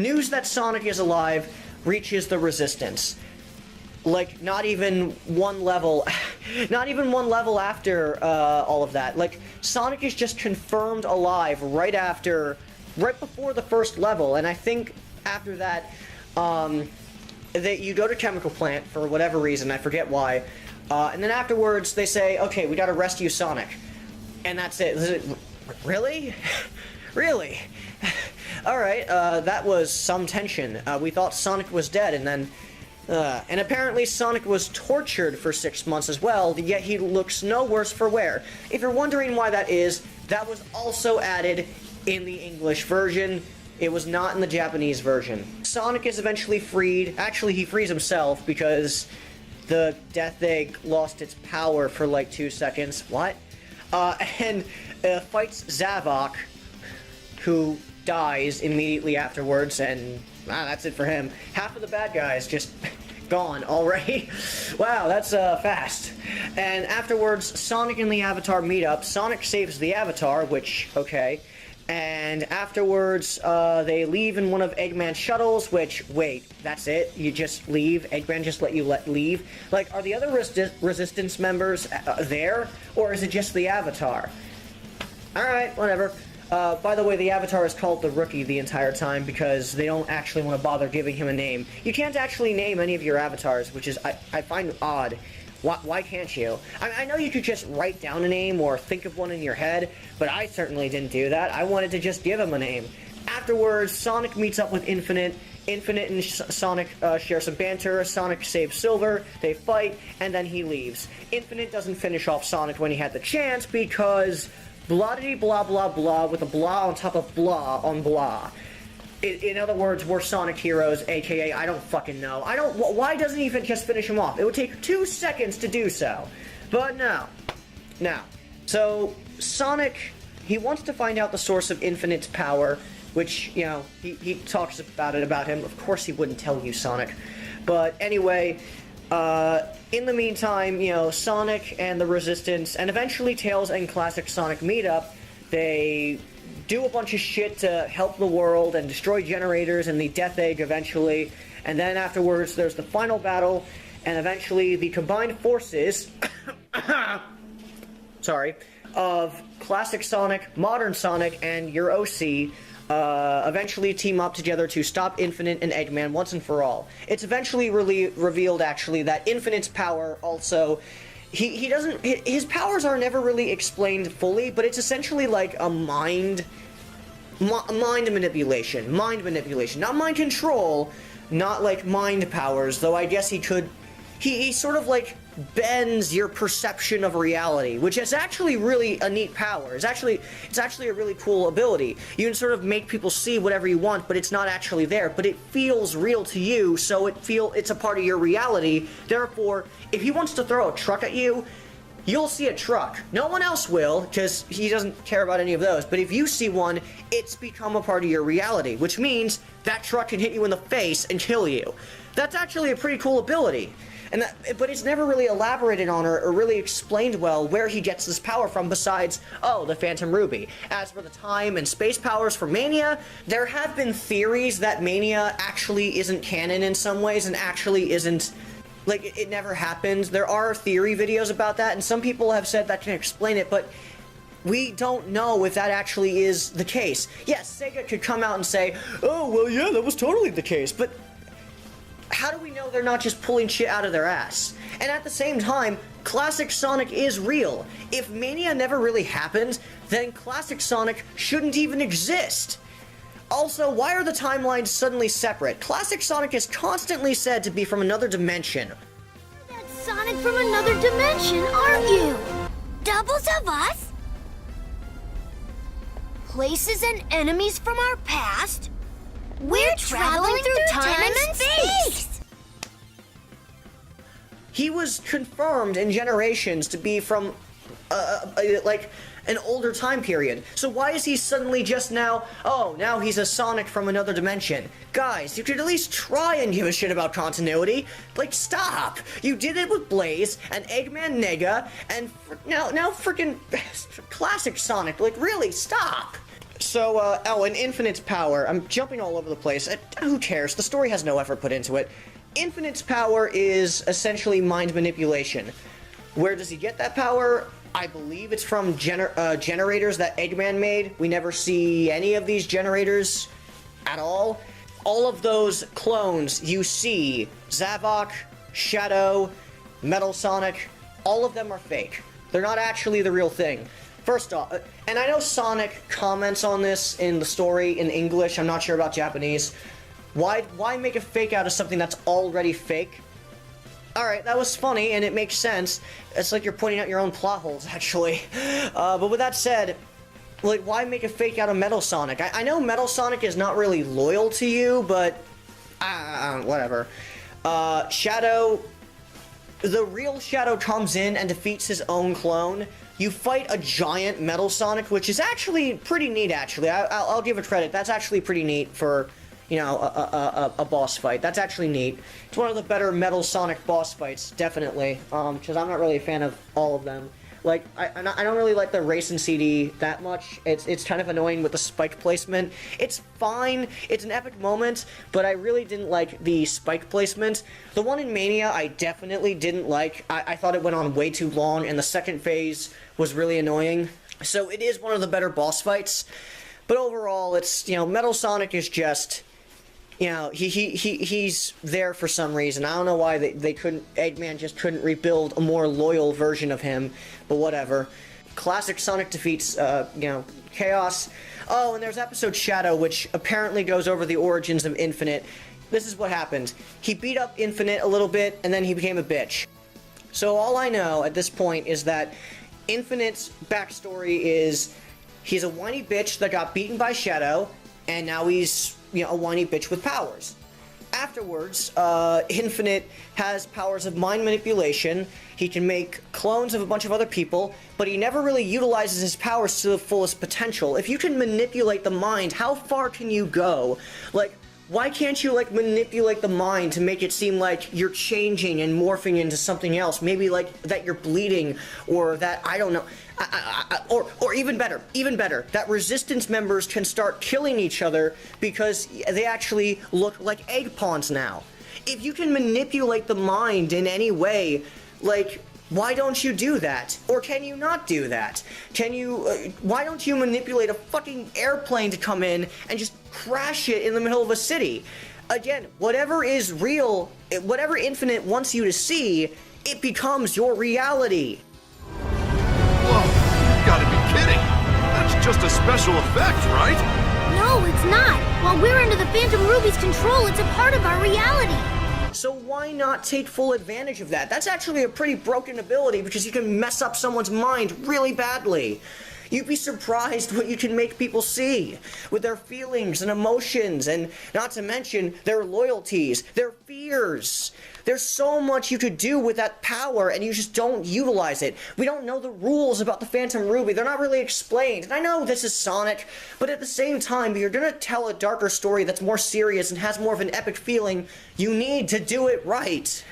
news that Sonic is alive reaches the Resistance. Like, not even one level after all of that. Like, Sonic is just confirmed alive right before the first level, and I think after that, that you go to Chemical Plant for whatever reason, I forget why, and then afterwards they say, okay, we gotta rescue Sonic. And that's it. Really? Really? Alright, that was some tension. We thought Sonic was dead, and then... and apparently Sonic was tortured for 6 months as well, yet he looks no worse for wear. If you're wondering why that is, that was also added in the English version. It was not in the Japanese version. Sonic is eventually freed. Actually, he frees himself because the Death Egg lost its power for like 2 seconds. What? And fights Zavok, who dies immediately afterwards, and that's it for him. Half of the bad guys just gone already. Wow, that's fast. And afterwards, Sonic and the Avatar meet up. Sonic saves the Avatar, which, okay. And afterwards, they leave in one of Eggman's shuttles, which, wait, that's it? You just leave? Eggman just let you leave? Like, are the other Resistance members there? Or is it just the Avatar? Alright, whatever. By the way, the Avatar is called the Rookie the entire time because they don't actually want to bother giving him a name. You can't actually name any of your avatars, which is, I find odd. Why can't you? I know you could just write down a name or think of one in your head, but I certainly didn't do that. I wanted to just give him a name. Afterwards, Sonic meets up with Infinite. Infinite and Sonic share some banter. Sonic saves Silver, they fight, and then he leaves. Infinite doesn't finish off Sonic when he had the chance because blah-diddy blah blah blah with a blah on top of blah on blah. In other words, we're Sonic heroes, aka I don't fucking know. Why doesn't he just finish him off? It would take 2 seconds to do so. But no. Now, so Sonic, he wants to find out the source of Infinite's power, which, you know, he talks about him. Of course he wouldn't tell you, Sonic. But anyway, in the meantime, you know, Sonic and the Resistance, and eventually Tails and Classic Sonic meet up. They do a bunch of shit to help the world and destroy generators and the Death Egg eventually. And then afterwards, there's the final battle, and eventually the combined forces of Classic Sonic, Modern Sonic, and your OC eventually team up together to stop Infinite and Eggman once and for all. It's eventually revealed, actually, that Infinite's power also... his powers are never really explained fully, but it's essentially like a mind manipulation. Not mind control, not like mind powers, though I guess he could... He sort of like bends your perception of reality, which is actually really a neat power. It's actually a really cool ability. You can sort of make people see whatever you want, but it's not actually there, but it feels real to you, so it's a part of your reality. Therefore, if he wants to throw a truck at you, you'll see a truck. No one else will, because he doesn't care about any of those, but if you see one, it's become a part of your reality, which means that truck can hit you in the face and kill you. That's actually a pretty cool ability. But it's never really elaborated on or really explained well where he gets this power from besides, oh, the Phantom Ruby. As for the time and space powers for Mania, there have been theories that Mania actually isn't canon in some ways and actually isn't, like, it never happened. There are theory videos about that, and some people have said that can explain it, but we don't know if that actually is the case. Yes, Sega could come out and say, oh, well, yeah, that was totally the case, but how do we know they're not just pulling shit out of their ass? And at the same time, Classic Sonic is real. If Mania never really happened, then Classic Sonic shouldn't even exist. Also, why are the timelines suddenly separate? Classic Sonic is constantly said to be from another dimension. That's Sonic from another dimension, aren't you? Doubles of us? Places and enemies from our past? We're traveling through time and space! He was confirmed in Generations to be from, like, an older time period. So why is he suddenly just now, oh, now he's a Sonic from another dimension? Guys, you could at least try and give a shit about continuity. Like, stop! You did it with Blaze, and Eggman Nega, and now freaking Classic Sonic. Like, really, stop! Oh, and Infinite's power. I'm jumping all over the place. Who cares? The story has no effort put into it. Infinite's power is essentially mind manipulation. Where does he get that power? I believe it's from generators that Eggman made. We never see any of these generators at all. All of those clones you see, Zavok, Shadow, Metal Sonic, all of them are fake. They're not actually the real thing. First off, and I know Sonic comments on this in the story in English, I'm not sure about Japanese. Why make a fake out of something that's already fake? Alright, that was funny, and it makes sense. It's like you're pointing out your own plot holes, actually. But with that said, like, why make a fake out of Metal Sonic? I know Metal Sonic is not really loyal to you, but... whatever. Shadow... The real Shadow comes in and defeats his own clone. You fight a giant Metal Sonic, which is actually pretty neat, actually. I'll give it credit. That's actually pretty neat for, you know, a boss fight. That's actually neat. It's one of the better Metal Sonic boss fights, definitely. Because I'm not really a fan of all of them. Like, I don't really like the Racing CD that much. It's kind of annoying with the spike placement. It's fine. It's an epic moment, but I really didn't like the spike placement. The one in Mania I definitely didn't like. I thought it went on way too long, and the second phase was really annoying. So it is one of the better boss fights. But overall, it's, you know, Metal Sonic is just... You know, he's there for some reason. I don't know why they couldn't... Eggman just couldn't rebuild a more loyal version of him, but whatever. Classic Sonic defeats, you know, Chaos. Oh, and there's episode Shadow, which apparently goes over the origins of Infinite. This is what happened. He beat up Infinite a little bit, and then he became a bitch. So all I know at this point is that Infinite's backstory is he's a whiny bitch that got beaten by Shadow, and now he's... you know, a whiny bitch with powers. Afterwards, Infinite has powers of mind manipulation. He can make clones of a bunch of other people, but he never really utilizes his powers to the fullest potential. If you can manipulate the mind, how far can you go? Like, why can't you, like, manipulate the mind to make it seem like you're changing and morphing into something else? Maybe, like, that you're bleeding, or that, I don't know, or even better, that Resistance members can start killing each other because they actually look like egg pawns now. If you can manipulate the mind in any way, like... why don't you do that? Or can you not do that? Can you, why don't you manipulate a fucking airplane to come in and just crash it in the middle of a city? Again, whatever is real, whatever Infinite wants you to see, it becomes your reality. Whoa, you gotta be kidding! That's just a special effect, right? No, it's not. While we're under the Phantom Ruby's control, it's a part of our reality. So why not take full advantage of that? That's actually a pretty broken ability because you can mess up someone's mind really badly. You'd be surprised what you can make people see with their feelings and emotions, and not to mention their loyalties, their fears. There's so much you could do with that power, and you just don't utilize it. We don't know the rules about the Phantom Ruby. They're not really explained. And I know this is Sonic, but at the same time, if you're gonna tell a darker story that's more serious and has more of an epic feeling, you need to do it right.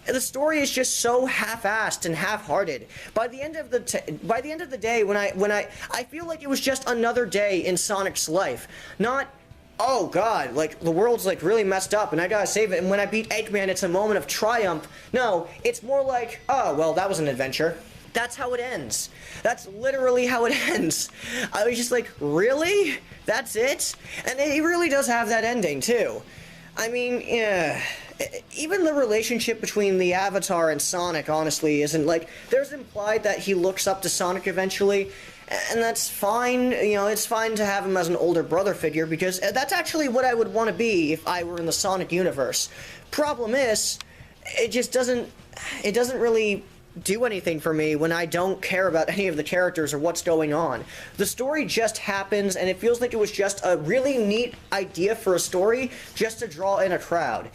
The story is just so half-assed and half-hearted. By the end of the day, when I feel like it was just another day in Sonic's life, not, oh god, like the world's like really messed up and I gotta save it. And when I beat Eggman, it's a moment of triumph. No, it's more like, oh well, that was an adventure. That's how it ends. That's literally how it ends. I was just like, really? That's it? And it really does have that ending too. I mean, yeah. Even the relationship between the Avatar and Sonic, honestly, isn't like... There's implied that he looks up to Sonic eventually, and that's fine. You know, it's fine to have him as an older brother figure, because that's actually what I would want to be if I were in the Sonic universe. Problem is, it just doesn't... It doesn't really do anything for me when I don't care about any of the characters or what's going on. The story just happens, and it feels like it was just a really neat idea for a story just to draw in a crowd.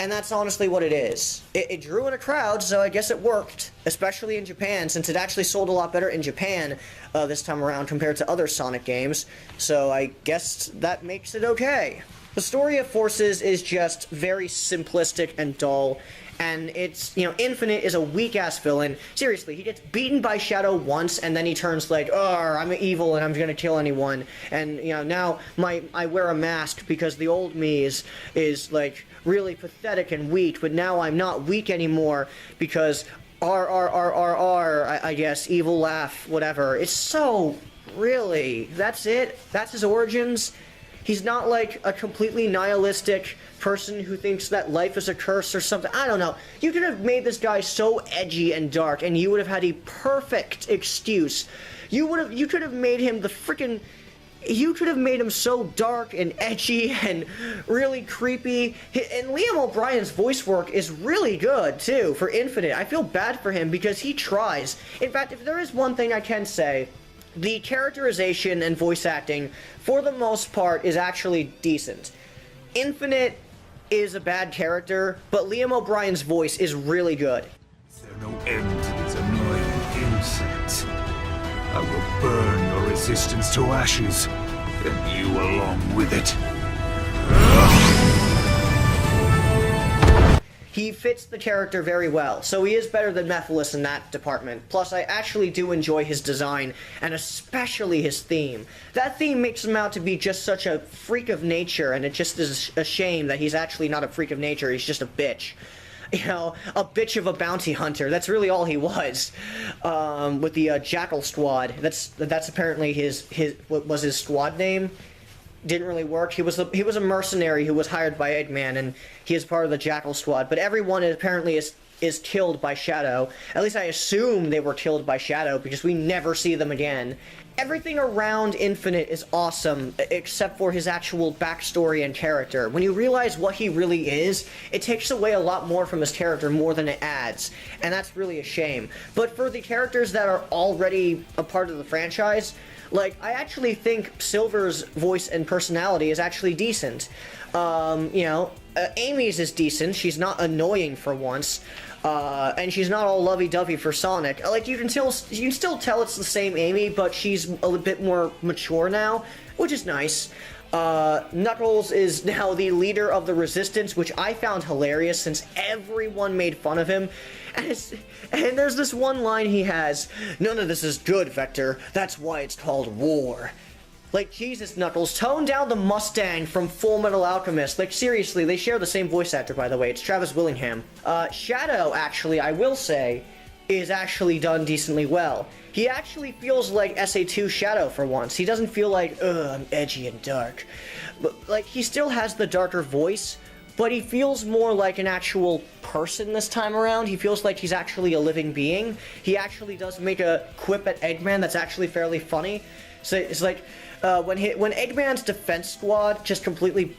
And that's honestly what it is. It drew in a crowd, so I guess it worked, especially in Japan, since it actually sold a lot better in Japan this time around compared to other Sonic games, so I guess that makes it okay. The story of Forces is just very simplistic and dull. And it's, Infinite is a weak-ass villain. Seriously, he gets beaten by Shadow once, and then he turns like, oh, I'm evil and I'm gonna kill anyone. And, now I wear a mask because the old me is like, really pathetic and weak, but now I'm not weak anymore because I guess, evil laugh, whatever. It's so, really, that's it? That's his origins? He's not like a completely nihilistic person who thinks that life is a curse or something. I don't know. You could have made this guy so edgy and dark, and you would have had a perfect excuse. You could have made him you could have made him so dark and edgy and really creepy. And Liam O'Brien's voice work is really good, too, for Infinite. I feel bad for him because he tries. In fact, if there is one thing I can say, the characterization and voice acting, for the most part, is actually decent. Infinite is a bad character, but Liam O'Brien's voice is really good. Is there no end to these annoying insects? I will burn your resistance to ashes, and you along with it. He fits the character very well, so he is better than Mephiles in that department. Plus, I actually do enjoy his design, and especially his theme. That theme makes him out to be just such a freak of nature, and it just is a shame that he's actually not a freak of nature, he's just a bitch. A bitch of a bounty hunter. That's really all he was. With the Jackal Squad. That's apparently what was his squad name? Didn't really work. He was a mercenary who was hired by Eggman, and he is part of the Jackal Squad. But everyone apparently is killed by Shadow. At least I assume they were killed by Shadow, because we never see them again. Everything around Infinite is awesome, except for his actual backstory and character. When you realize what he really is, it takes away a lot more from his character more than it adds, and that's really a shame. But for the characters that are already a part of the franchise, I actually think Silver's voice and personality is actually decent. Amy's is decent. She's not annoying for once. And she's not all lovey-dovey for Sonic. You can still tell it's the same Amy, but she's a little bit more mature now, which is nice. Knuckles is now the leader of the Resistance, which I found hilarious since everyone made fun of him. And there's this one line he has, "None of this is good, Vector. That's why it's called war." Jesus, Knuckles, tone down the Mustang from Full Metal Alchemist. Seriously, they share the same voice actor, by the way. It's Travis Willingham. Shadow, actually, I will say, is actually done decently well. He actually feels like SA2 Shadow for once. He doesn't feel like, I'm edgy and dark. But, he still has the darker voice, but he feels more like an actual person this time around. He feels like he's actually a living being. He actually does make a quip at Eggman that's actually fairly funny. So it's when Eggman's defense squad just completely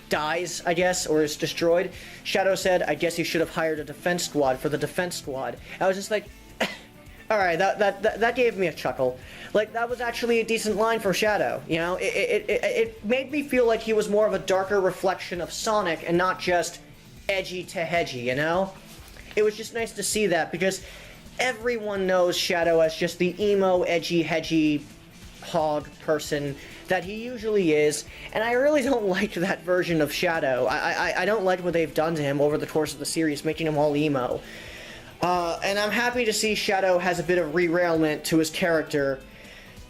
dies, I guess, or is destroyed, Shadow said, "I guess you should have hired a defense squad for the defense squad." I was just like, alright, that gave me a chuckle. That was actually a decent line for Shadow, It made me feel like he was more of a darker reflection of Sonic and not just edgy to hedgy, It was just nice to see that, because everyone knows Shadow as just the emo, edgy, hedgy hog person that he usually is, and I really don't like that version of Shadow. I don't like what they've done to him over the course of the series, making him all emo. And I'm happy to see Shadow has a bit of derailment to his character,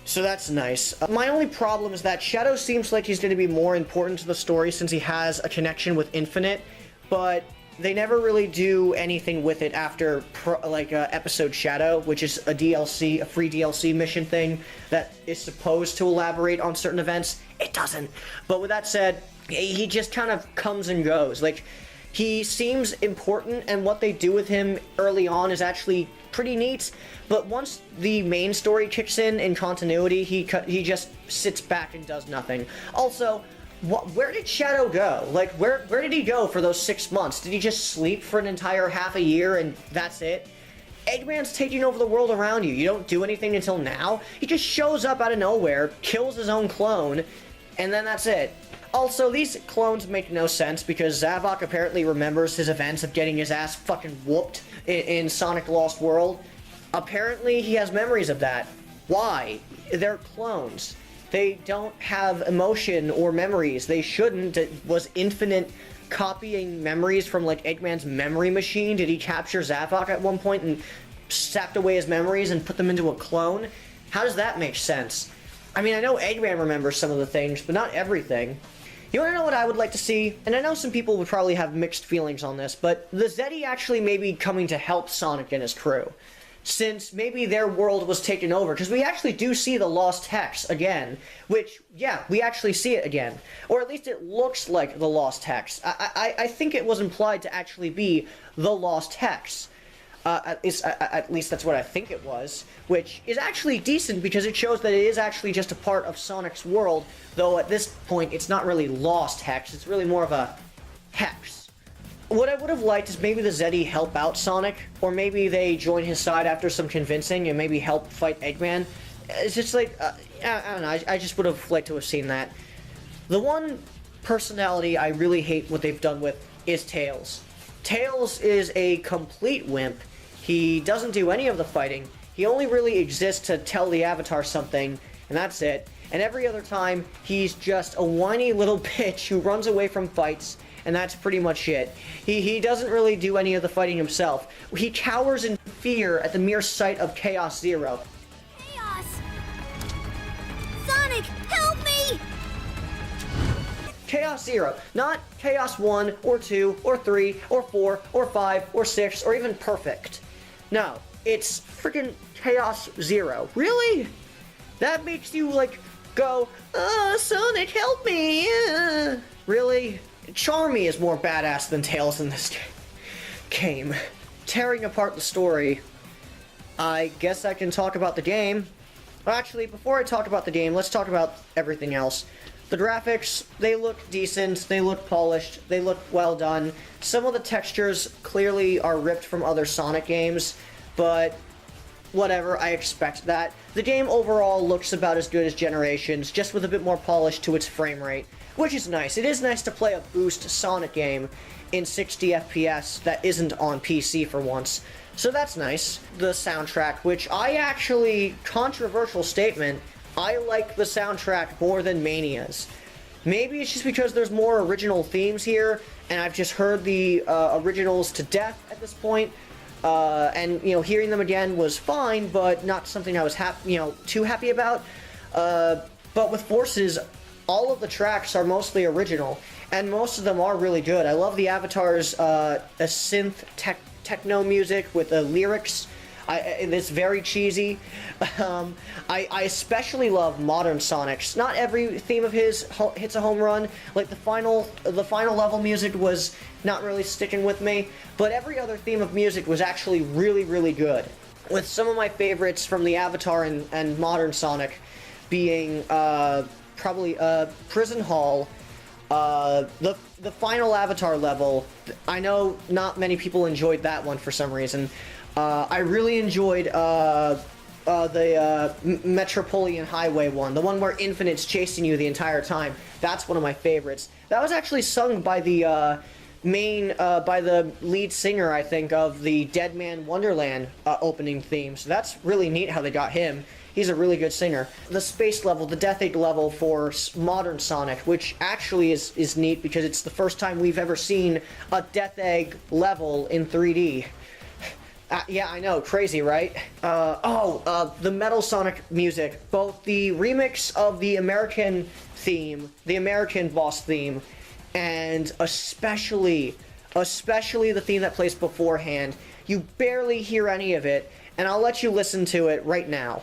so that's nice. My only problem is that Shadow seems like he's going to be more important to the story since he has a connection with Infinite, but they never really do anything with it after, Episode Shadow, which is a DLC, a free DLC mission thing that is supposed to elaborate on certain events. It doesn't. But with that said, he just kind of comes and goes. He seems important, and what they do with him early on is actually pretty neat. But once the main story kicks in continuity, he just sits back and does nothing. Also, where did Shadow go? Where did he go for those 6 months? Did he just sleep for an entire half a year and that's it? Eggman's taking over the world around you. You don't do anything until now? He just shows up out of nowhere, kills his own clone, and then that's it. Also, these clones make no sense because Zavok apparently remembers his events of getting his ass fucking whooped in Sonic Lost World. Apparently, he has memories of that. Why? They're clones. They don't have emotion or memories. They shouldn't. It was Infinite copying memories from like Eggman's memory machine? Did he capture Zavok at one point and sapped away his memories and put them into a clone? How does that make sense? I mean, I know Eggman remembers some of the things, but not everything. You want to know what I would like to see? And I know some people would probably have mixed feelings on this, but the Zeti actually may be coming to help Sonic and his crew, since maybe their world was taken over, because we actually do see the Lost Hex again, which, yeah, we actually see it again. Or at least it looks like the Lost Hex. I think it was implied to actually be the Lost Hex. At least that's what I think it was, which is actually decent because it shows that it is actually just a part of Sonic's world, though at this point it's not really Lost Hex, it's really more of a Hex. What I would have liked is maybe the Zeti help out Sonic, or maybe they join his side after some convincing and maybe help fight Eggman. It's just like, I don't know, I just would have liked to have seen that. The one personality I really hate what they've done with is Tails. Tails is a complete wimp. He doesn't do any of the fighting. He only really exists to tell the Avatar something, and that's it. And every other time, he's just a whiny little bitch who runs away from fights, and that's pretty much it. He doesn't really do any of the fighting himself. He cowers in fear at the mere sight of Chaos Zero. Chaos! Sonic, help me! Chaos Zero, not Chaos 1, or 2, or 3, or 4, or 5, or 6, or even Perfect. No, it's freaking Chaos Zero. Really? That makes you, like, go, Sonic, help me! Really? Charmy is more badass than Tails in this game. Tearing apart the story, I guess I can talk about the game. Well, actually, before I talk about the game, let's talk about everything else. The graphics, they look decent, they look polished, they look well done. Some of the textures clearly are ripped from other Sonic games, but whatever, I expect that. The game overall looks about as good as Generations, just with a bit more polish to its frame rate, which is nice. It is nice to play a boost Sonic game in 60 FPS that isn't on PC for once. So that's nice. The soundtrack, which I actually, controversial statement, I like the soundtrack more than Mania's. Maybe it's just because there's more original themes here, and I've just heard the originals to death at this point. And, you know, hearing them again was fine, but not something I was too happy about. But with Forces, all of the tracks are mostly original, and most of them are really good. I love the Avatar's synth techno music with the lyrics. It's very cheesy. I especially love modern Sonic's. Not every theme of his hits a home run. Like the final level music was not really sticking with me, but every other theme of music was actually really, really good. With some of my favorites from the Avatar and modern Sonic being probably Prison Hall, the final Avatar level. I know not many people enjoyed that one for some reason. I really enjoyed the Metropolitan Highway one, the one where Infinite's chasing you the entire time. That's one of my favorites. That was actually sung by the by the lead singer, I think, of the Dead Man Wonderland opening theme. So that's really neat how they got him. He's a really good singer. The space level, the Death Egg level for modern Sonic, which actually is neat because it's the first time we've ever seen a Death Egg level in 3D. Yeah, I know, crazy, right? The Metal Sonic music, both the remix of the American theme, the American boss theme, and especially the theme that plays beforehand. You barely hear any of it, and I'll let you listen to it right now.